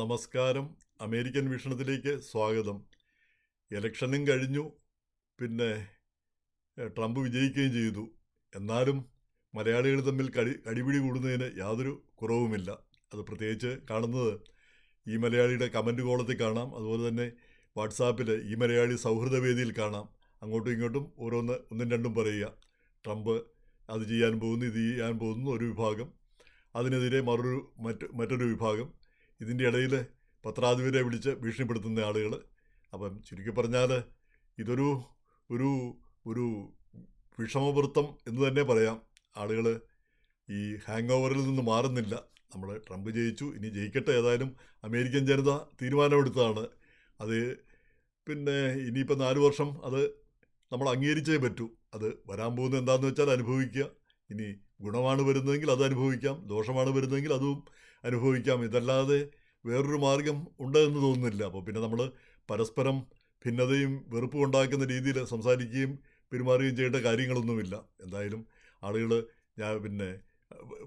നമസ്കാരം. അമേരിക്കൻ വീക്ഷണത്തിലേക്ക് സ്വാഗതം. ഇലക്ഷനും കഴിഞ്ഞു. പിന്നെ ട്രംപ് വിജയിക്കുകയും ചെയ്തു. എന്നാലും മലയാളികൾ തമ്മിൽ കടിപിടി കൂടുന്നതിന് യാതൊരു കുറവുമില്ല. അത് പ്രത്യേകിച്ച് കാണുന്നത് ഈ മലയാളിയുടെ കമൻറ്റ് കോളത്തിൽ കാണാം. അതുപോലെ തന്നെ വാട്സാപ്പിൽ ഈ മലയാളി സൗഹൃദ വേദിയിൽ കാണാം. അങ്ങോട്ടും ഇങ്ങോട്ടും ഒന്നും രണ്ടും പറയുക. ട്രംപ് അത് ചെയ്യാൻ പോകുന്നു, ഇത് ചെയ്യാൻ പോകുന്നു ഒരു വിഭാഗം, അതിനെതിരെ മറ്റൊരു വിഭാഗം, ഇതിൻ്റെ ഇടയിൽ പത്രാധിപരെ വിളിച്ച് ഭീഷണിപ്പെടുത്തുന്ന ആളുകൾ. അപ്പം ചുരുക്കി പറഞ്ഞാൽ ഇതൊരു ഒരു ഒരു വിഷമവൃത്തം എന്ന് തന്നെ പറയാം. ആളുകൾ ഈ ഹാങ് ഓവറിൽ നിന്ന് മാറുന്നില്ല. നമ്മൾ ട്രംപ് ജയിച്ചു, ഇനി ജയിക്കട്ടെ. ഏതായാലും അമേരിക്കൻ ജനത തീരുമാനമെടുത്തതാണ്. അത് പിന്നെ ഇനിയിപ്പോൾ 4 വർഷം അത് നമ്മൾ അംഗീകരിച്ചേ പറ്റൂ. അത് വരാൻ പോകുന്നത് എന്താണെന്ന് വെച്ചാൽ അനുഭവിക്കുക. ഇനി ഗുണമാണ് വരുന്നതെങ്കിൽ അത് അനുഭവിക്കാം, ദോഷമാണ് വരുന്നതെങ്കിൽ അതും അനുഭവിക്കാം. ഇതല്ലാതെ വേറൊരു മാർഗം ഉണ്ടെന്ന് തോന്നുന്നില്ല. അപ്പോൾ പിന്നെ നമ്മൾ പരസ്പരം ഭിന്നതയും വെറുപ്പും ഉണ്ടാക്കുന്ന രീതിയിൽ സംസാരിക്കുകയും പെരുമാറുകയും ചെയ്യേണ്ട കാര്യങ്ങളൊന്നുമില്ല. എന്തായാലും ആളുകൾ പിന്നെ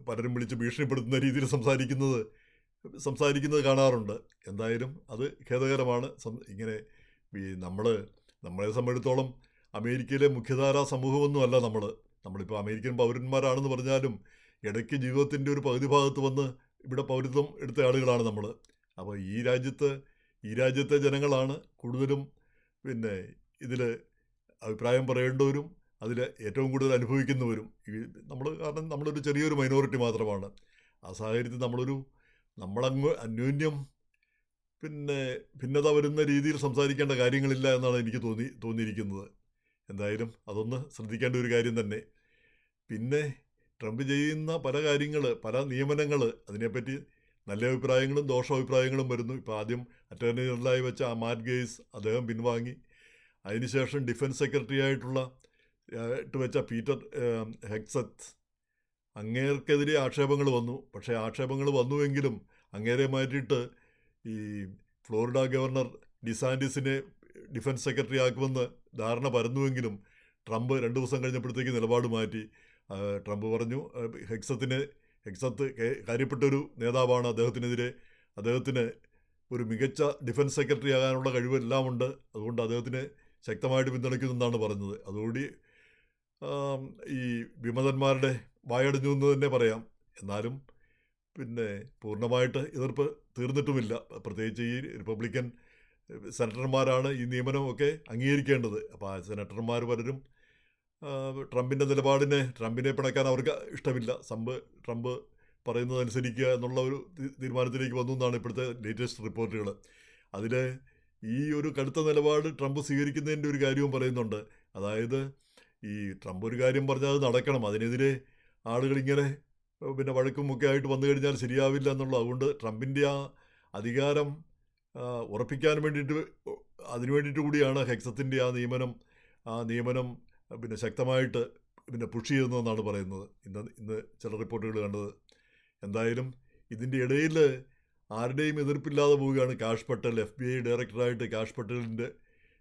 പലരും വിളിച്ച് ഭീഷണിപ്പെടുത്തുന്ന രീതിയിൽ സംസാരിക്കുന്നത് കാണാറുണ്ട്. എന്തായാലും അത് ഖേദകരമാണ്. ഇങ്ങനെ നമ്മളെ സംബന്ധിച്ചിടത്തോളം അമേരിക്കയിലെ മുഖ്യധാരാ സമൂഹമൊന്നുമല്ല നമ്മളിപ്പോൾ അമേരിക്കൻ പൗരന്മാരാണെന്ന് പറഞ്ഞാലും ഇടയ്ക്ക് ജീവിതത്തിൻ്റെ ഒരു പകുതി ഭാഗത്ത് വന്ന് ഇവിടെ പൗരത്വം എടുത്ത ആളുകളാണ് നമ്മൾ. അപ്പോൾ ഈ രാജ്യത്തെ ജനങ്ങളാണ് കൂടുതലും പിന്നെ ഇതിൽ അഭിപ്രായം പറയേണ്ടവരും അതിൽ ഏറ്റവും കൂടുതൽ അനുഭവിക്കുന്നവരും. കാരണം നമ്മളൊരു ചെറിയൊരു മൈനോറിറ്റി മാത്രമാണ്. ആ സാഹചര്യത്തിൽ നമ്മളങ്ങ് അന്യോന്യം പിന്നെ ഭിന്നത വരുന്ന രീതിയിൽ സംസാരിക്കേണ്ട കാര്യങ്ങളില്ല എന്നാണ് എനിക്ക് തോന്നിയിരിക്കുന്നത്. എന്തായാലും അതൊന്ന് ശ്രദ്ധിക്കേണ്ട ഒരു കാര്യം തന്നെ. പിന്നെ ട്രംപ് ചെയ്യുന്ന പല നിയമനങ്ങൾ, അതിനെപ്പറ്റി നല്ല അഭിപ്രായങ്ങളും ദോഷാഭിപ്രായങ്ങളും വരുന്നു. ഇപ്പോൾ ആദ്യം അറ്റോർണി ജനറലായി വെച്ച മാറ്റ് ഗെയ്സ് അദ്ദേഹം പിൻവാങ്ങി. അതിനുശേഷം ഡിഫൻസ് സെക്രട്ടറി ആയിട്ട് വെച്ച പീറ്റർ ഹെഗ്സത്ത്, അങ്ങേർക്കെതിരെ ആക്ഷേപങ്ങൾ വന്നു. പക്ഷേ ആക്ഷേപങ്ങൾ വന്നുവെങ്കിലും അങ്ങേരെ മാറ്റിയിട്ട് ഈ ഫ്ലോറിഡ ഗവർണർ ഡിസാൻറ്റിസിനെ ഡിഫൻസ് സെക്രട്ടറി ആക്കുമെന്ന് ധാരണ പരന്നുവെങ്കിലും ട്രംപ് 2 ദിവസം കഴിഞ്ഞപ്പോഴത്തേക്ക് നിലപാട് മാറ്റി. ട്രംപ് പറഞ്ഞു ഹെഗ്സത്ത് കാര്യപ്പെട്ടൊരു നേതാവാണ്, അദ്ദേഹത്തിന് ഒരു മികച്ച ഡിഫൻസ് സെക്രട്ടറി ആകാനുള്ള കഴിവെല്ലാം ഉണ്ട്, അതുകൊണ്ട് അദ്ദേഹത്തിന് ശക്തമായിട്ട് പിന്തുണയ്ക്കുമെന്നാണ് പറഞ്ഞത്. അതോടുകൂടി ഈ വിമതന്മാരുടെ വായടഞ്ഞു എന്ന് തന്നെ പറയാം. എന്നാലും പിന്നെ പൂർണ്ണമായിട്ട് എതിർപ്പ് തീർന്നിട്ടുമില്ല. പ്രത്യേകിച്ച് ഈ റിപ്പബ്ലിക്കൻ സെനറ്റർമാരാണ് ഈ നിയമനമൊക്കെ അംഗീകരിക്കേണ്ടത്. അപ്പോൾ ആ സെനറ്റർമാർ പലരും ട്രംപിനെ പിണക്കാൻ അവർക്ക് ഇഷ്ടമില്ല. ട്രംപ് പറയുന്നതനുസരിക്കുക എന്നുള്ള ഒരു തീരുമാനത്തിലേക്ക് വന്നു എന്നാണ് ഇപ്പോഴത്തെ ലേറ്റസ്റ്റ് റിപ്പോർട്ടുകൾ. അതിൽ ഈ ഒരു കടുത്ത നിലപാട് ട്രംപ് സ്വീകരിക്കുന്നതിൻ്റെ ഒരു കാര്യവും പറയുന്നുണ്ട്. അതായത് ഈ ട്രംപ് ഒരു കാര്യം പറഞ്ഞാൽ അത് നടക്കണം, അതിനെതിരെ ആളുകളിങ്ങനെ പിന്നെ വഴക്കുമൊക്കെ ആയിട്ട് വന്നു കഴിഞ്ഞാൽ ശരിയാവില്ല എന്നുള്ളത്. അതുകൊണ്ട് ട്രംപിൻ്റെ ആ അധികാരം ഉറപ്പിക്കാൻ അതിനു വേണ്ടിയിട്ട് കൂടിയാണ് ഹെഗ്സത്തിൻ്റെ ആ നിയമനം പിന്നെ ശക്തമായിട്ട് പിന്നെ പുഷ് ചെയ്യുന്നതെന്നാണ് പറയുന്നത് ഇന്ന് ചില റിപ്പോർട്ടുകൾ കണ്ടത്. എന്തായാലും ഇതിൻ്റെ ഇടയിൽ ആരുടെയും എതിർപ്പില്ലാതെ പോവുകയാണ് കാഷ് പട്ടേൽ. FBI ഡയറക്ടറായിട്ട് കാഷ് പട്ടേലിൻ്റെ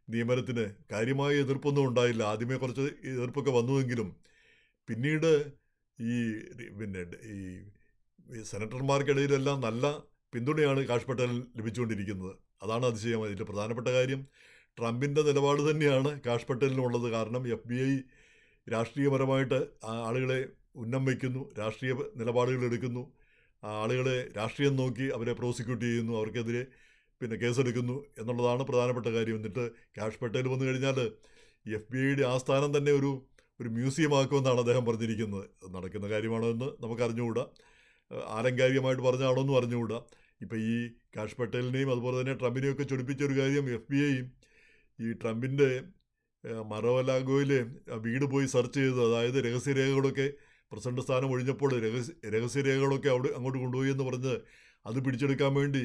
നിയമനത്തിന് കാര്യമായ എതിർപ്പൊന്നും ഉണ്ടായില്ല. ആദ്യമേ കുറച്ച് എതിർപ്പൊക്കെ വന്നുവെങ്കിലും പിന്നീട് ഈ സെനറ്റർമാർക്കിടയിലെല്ലാം നല്ല പിന്തുണയാണ് കാഷ് പട്ടേലിന് ലഭിച്ചുകൊണ്ടിരിക്കുന്നത്. അതാണ് അതിശയം. അതിൻ്റെ പ്രധാനപ്പെട്ട കാര്യം ട്രംപിൻ്റെ നിലപാട് തന്നെയാണ് കാഷ് പട്ടേലിനുള്ളത്. കാരണം FBI രാഷ്ട്രീയപരമായിട്ട് ആളുകളെ ഉന്നം വയ്ക്കുന്നു, രാഷ്ട്രീയ നിലപാടുകൾ എടുക്കുന്നു, ആളുകളെ രാഷ്ട്രീയം നോക്കി അവരെ പ്രോസിക്യൂട്ട് ചെയ്യുന്നു, അവർക്കെതിരെ പിന്നെ കേസെടുക്കുന്നു എന്നുള്ളതാണ് പ്രധാനപ്പെട്ട കാര്യം. എന്നിട്ട് കാഷ് പട്ടേൽ വന്നു കഴിഞ്ഞാൽ FBIയുടെ ആസ്ഥാനം തന്നെ ഒരു മ്യൂസിയം ആക്കുമെന്നാണ് അദ്ദേഹം പറഞ്ഞിരിക്കുന്നത്. നടക്കുന്ന കാര്യമാണോ എന്ന് നമുക്കറിഞ്ഞുകൂടാ, ആലങ്കാരികമായിട്ട് പറഞ്ഞാണോ എന്നും അറിഞ്ഞുകൂടാ. ഇപ്പോൾ ഈ കാഷ് പട്ടേലിനെയും അതുപോലെ തന്നെ ട്രംപിനെയൊക്കെ ചൊടിപ്പിച്ച ഒരു കാര്യം, FBI ഈ ട്രംപിൻ്റെ മറോലാഗോയിലെ വീട് പോയി സെർച്ച് ചെയ്ത്, അതായത് രഹസ്യരേഖകളൊക്കെ പ്രസിഡന്റ് സ്ഥാനം ഒഴിഞ്ഞപ്പോൾ രഹസ്യരേഖകളൊക്കെ അങ്ങോട്ട് കൊണ്ടുപോയി എന്ന് പറഞ്ഞ് അത് പിടിച്ചെടുക്കാൻ വേണ്ടി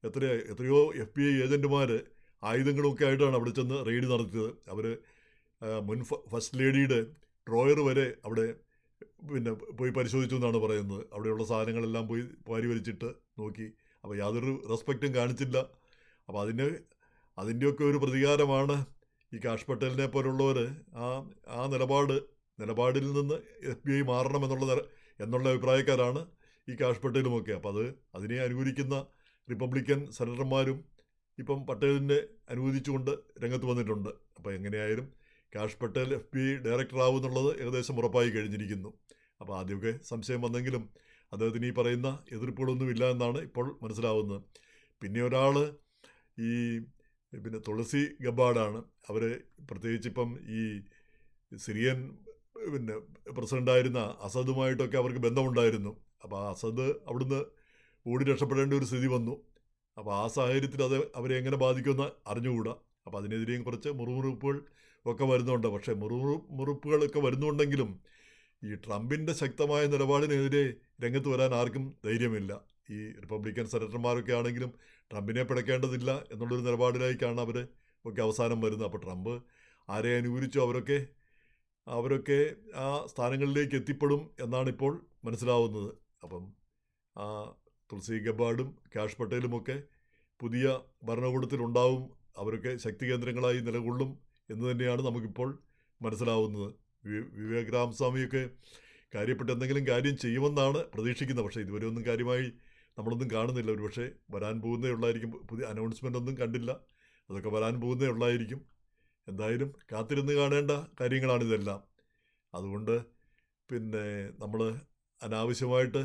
എത്രയോ FBI ഏജൻറ്റുമാർ ആയുധങ്ങളൊക്കെ ആയിട്ടാണ് അവിടെ ചെന്ന് റെയ്ഡ് നടത്തിയത്. അവർ മുൻ ഫസ്റ്റ് ലേഡിയുടെ ഡ്രോയർ വരെ അവിടെ പിന്നെ പോയി പരിശോധിച്ചു എന്നാണ് പറയുന്നത്. അവിടെയുള്ള സാധനങ്ങളെല്ലാം പോയി വാരി വലിച്ചിട്ട് നോക്കി. അപ്പോൾ യാതൊരു റെസ്പെക്റ്റും കാണിച്ചില്ല. അപ്പോൾ അതിൻ്റെയൊക്കെ ഒരു പ്രതികാരമാണ് ഈ കാഷ് പട്ടേലിനെ പോലുള്ളവർ ആ നിലപാടിൽ നിന്ന് FBI മാറണം എന്നുള്ള അഭിപ്രായക്കാരാണ് ഈ കാഷ് പട്ടേലുമൊക്കെ. അപ്പോൾ അതിനെ അനുകൂലിക്കുന്ന റിപ്പബ്ലിക്കൻ സെനറ്റർമാരും ഇപ്പം പട്ടേലിനെ അനുവദിച്ചുകൊണ്ട് രംഗത്ത് വന്നിട്ടുണ്ട്. അപ്പോൾ എങ്ങനെയായാലും കാഷ് പട്ടേൽ FBI ഡയറക്ടറാവും എന്നുള്ളത് ഏകദേശം ഉറപ്പായി കഴിഞ്ഞിരിക്കുന്നു. അപ്പോൾ ആദ്യമൊക്കെ സംശയം വന്നെങ്കിലും അദ്ദേഹത്തിന് ഈ പറയുന്ന എതിർപ്പുകളൊന്നും ഇല്ല എന്നാണ് ഇപ്പോൾ മനസ്സിലാവുന്നത്. പിന്നെ ഒരാൾ ഈ തുളസി ഗബ്ബാർഡാണ്. അവർ പ്രത്യേകിച്ച് ഇപ്പം ഈ സിറിയൻ പ്രസിഡൻ്റായിരുന്ന അസദുമായിട്ടൊക്കെ അവർക്ക് ബന്ധമുണ്ടായിരുന്നു. അപ്പോൾ ആ അസദ് അവിടുന്ന് ഓടി രക്ഷപ്പെടേണ്ട ഒരു സ്ഥിതി വന്നു. അപ്പോൾ ആ സാഹചര്യത്തിൽ അത് അവരെ എങ്ങനെ ബാധിക്കുമെന്ന് അറിഞ്ഞുകൂടാ. അപ്പോൾ അതിനെതിരെയും കുറച്ച് മുറിവുറുപ്പുകൾ ഒക്കെ വരുന്നുണ്ട്. പക്ഷേ മുറിവുറുപ്പുകളൊക്കെ വരുന്നുണ്ടെങ്കിലും ഈ ട്രംപിൻ്റെ ശക്തമായ നിലപാടിനെതിരെ രംഗത്ത് വരാൻ ആർക്കും ധൈര്യമില്ല. ഈ റിപ്പബ്ലിക്കൻ സെനറ്റർമാരൊക്കെ ആണെങ്കിലും ട്രംപിനെ പിടക്കേണ്ടതില്ല എന്നുള്ളൊരു നിലപാടിലേക്കാണ് അവർ ഒക്കെ അവസാനം വരുന്നത്. അപ്പോൾ ട്രംപ് ആരെ അനുകൂലിച്ചോ അവരൊക്കെ ആ സ്ഥാനങ്ങളിലേക്ക് എത്തിപ്പെടും എന്നാണ് ഇപ്പോൾ മനസ്സിലാവുന്നത്. അപ്പം ആ തുളസി ഗബ്ബാർഡും കാഷ് പട്ടേലുമൊക്കെ പുതിയ ഭരണകൂടത്തിലുണ്ടാവും. അവരൊക്കെ ശക്തി കേന്ദ്രങ്ങളായി നിലകൊള്ളും എന്ന് തന്നെയാണ് നമുക്കിപ്പോൾ മനസ്സിലാവുന്നത്. വിവേക് രാമസ്വാമിയൊക്കെ കാര്യപ്പെട്ട് എന്തെങ്കിലും കാര്യം ചെയ്യുമെന്നാണ് പ്രതീക്ഷിക്കുന്നത്. പക്ഷേ ഇതുവരെ ഒന്നും കാര്യമായി നമ്മളൊന്നും കാണുന്നില്ല. ഒരുപക്ഷെ വരാൻ പോകുന്നേ ഉള്ളായിരിക്കും. പുതിയ അനൗൺസ്മെൻ്റ് ഒന്നും കണ്ടില്ല. അതൊക്കെ വരാൻ പോകുന്നേ ഉള്ളായിരിക്കും. എന്തായാലും കാത്തിരുന്ന് കാണേണ്ട കാര്യങ്ങളാണിതെല്ലാം. അതുകൊണ്ട് നമ്മൾ അനാവശ്യമായിട്ട്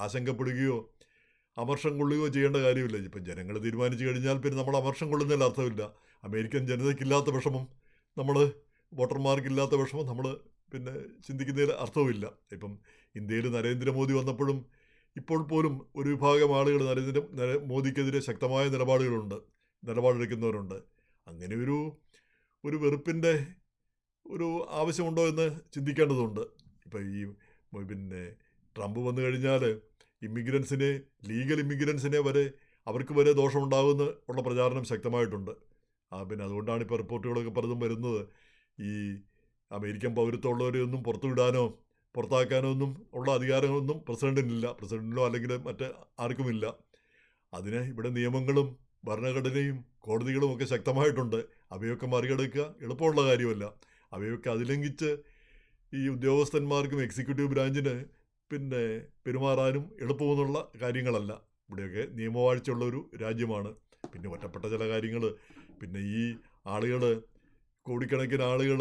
ആശങ്കപ്പെടുകയോ അമർഷം കൊള്ളുകയോ ചെയ്യേണ്ട കാര്യമില്ല. ഇപ്പം ജനങ്ങൾ തീരുമാനിച്ചു കഴിഞ്ഞാൽ പിന്നെ നമ്മൾ അമർഷം കൊള്ളുന്നതിൽ അർത്ഥമില്ല. അമേരിക്കൻ ജനതയ്ക്കില്ലാത്ത വിഷമം വോട്ടർമാർക്കില്ലാത്ത വിഷമം നമ്മൾ ചിന്തിക്കുന്നതിൽ അർത്ഥവുമില്ല. ഇപ്പം ഇന്ത്യയിൽ നരേന്ദ്രമോദി വന്നപ്പോഴും ഇപ്പോൾ പോലും ഒരു വിഭാഗം ആളുകൾ മോദിക്കെതിരെ ശക്തമായ നിലപാടെടുക്കുന്നവരുണ്ട്. അങ്ങനെ ഒരു വെറുപ്പിൻ്റെ ഒരു ആവശ്യമുണ്ടോ എന്ന് ചിന്തിക്കേണ്ടതുണ്ട്. ഇപ്പം ഈ ട്രംപ് വന്നു കഴിഞ്ഞാൽ ലീഗൽ ഇമ്മിഗ്രൻസിനെ വരെ അവർക്ക് വരെ ദോഷമുണ്ടാകുമെന്ന് ഉള്ള പ്രചാരണം ശക്തമായിട്ടുണ്ട്. അതുകൊണ്ടാണ് ഇപ്പോൾ റിപ്പോർട്ടുകളൊക്കെ പലതും വരുന്നത്. ഈ അമേരിക്കൻ പൗരത്വമുള്ളവരെയൊന്നും പുറത്തുവിടാനോ പുറത്താക്കാനോ ഒന്നും ഉള്ള അധികാരമൊന്നും പ്രസിഡന്റിനോ അല്ലെങ്കിൽ മറ്റ് ആർക്കുമില്ല. അതിന് ഇവിടെ നിയമങ്ങളും ഭരണഘടനയും കോടതികളും ഒക്കെ ശക്തമായിട്ടുണ്ട്. അവയൊക്കെ മറികടക്കുക എളുപ്പമുള്ള കാര്യമല്ല. അവയൊക്കെ അതിലംഘിച്ച് ഈ ഉദ്യോഗസ്ഥന്മാർക്കും എക്സിക്യൂട്ടീവ് ബ്രാഞ്ചിന് പെരുമാറാനും എളുപ്പമെന്നുള്ള കാര്യങ്ങളല്ല. ഇവിടെയൊക്കെ നിയമവാഴ്ചയുള്ള ഒരു രാജ്യമാണ്. പിന്നെ ഒറ്റപ്പെട്ട ചില കാര്യങ്ങൾ ഈ ആളുകൾ കോടിക്കണക്കിന് ആളുകൾ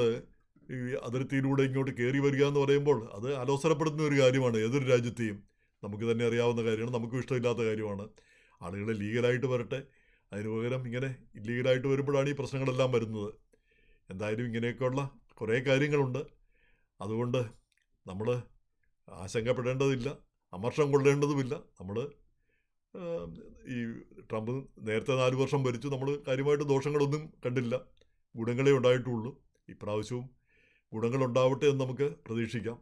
ഈ അതിർത്തിയിലൂടെ ഇങ്ങോട്ട് കയറി വരിക എന്ന് പറയുമ്പോൾ അത് അലോസരപ്പെടുത്തുന്ന ഒരു കാര്യമാണ്. ഏതൊരു രാജ്യത്തെയും നമുക്ക് തന്നെ അറിയാവുന്ന കാര്യമാണ്. നമുക്കും ഇഷ്ടമില്ലാത്ത കാര്യമാണ്. ആളുകൾ ലീഗലായിട്ട് വരട്ടെ. അതിന് പകരം ഇങ്ങനെ ഇല്ലീഗലായിട്ട് വരുമ്പോഴാണ് ഈ പ്രശ്നങ്ങളെല്ലാം വരുന്നത്. എന്തായാലും ഇങ്ങനെയൊക്കെയുള്ള കുറേ കാര്യങ്ങളുണ്ട്. അതുകൊണ്ട് നമ്മൾ ആശങ്കപ്പെടേണ്ടതില്ല, അമർഷം കൊള്ളേണ്ടതുമില്ല. ഈ ട്രംപ് നേരത്തെ 4 വർഷം ഭരിച്ചു. നമ്മൾ കാര്യമായിട്ട് ദോഷങ്ങളൊന്നും കണ്ടില്ല, ഗുണങ്ങളേ ഉണ്ടായിട്ടുള്ളൂ. ഇപ്രാവശ്യവും ഗുണങ്ങളുണ്ടാവട്ടെ എന്ന് നമുക്ക് പ്രതീക്ഷിക്കാം.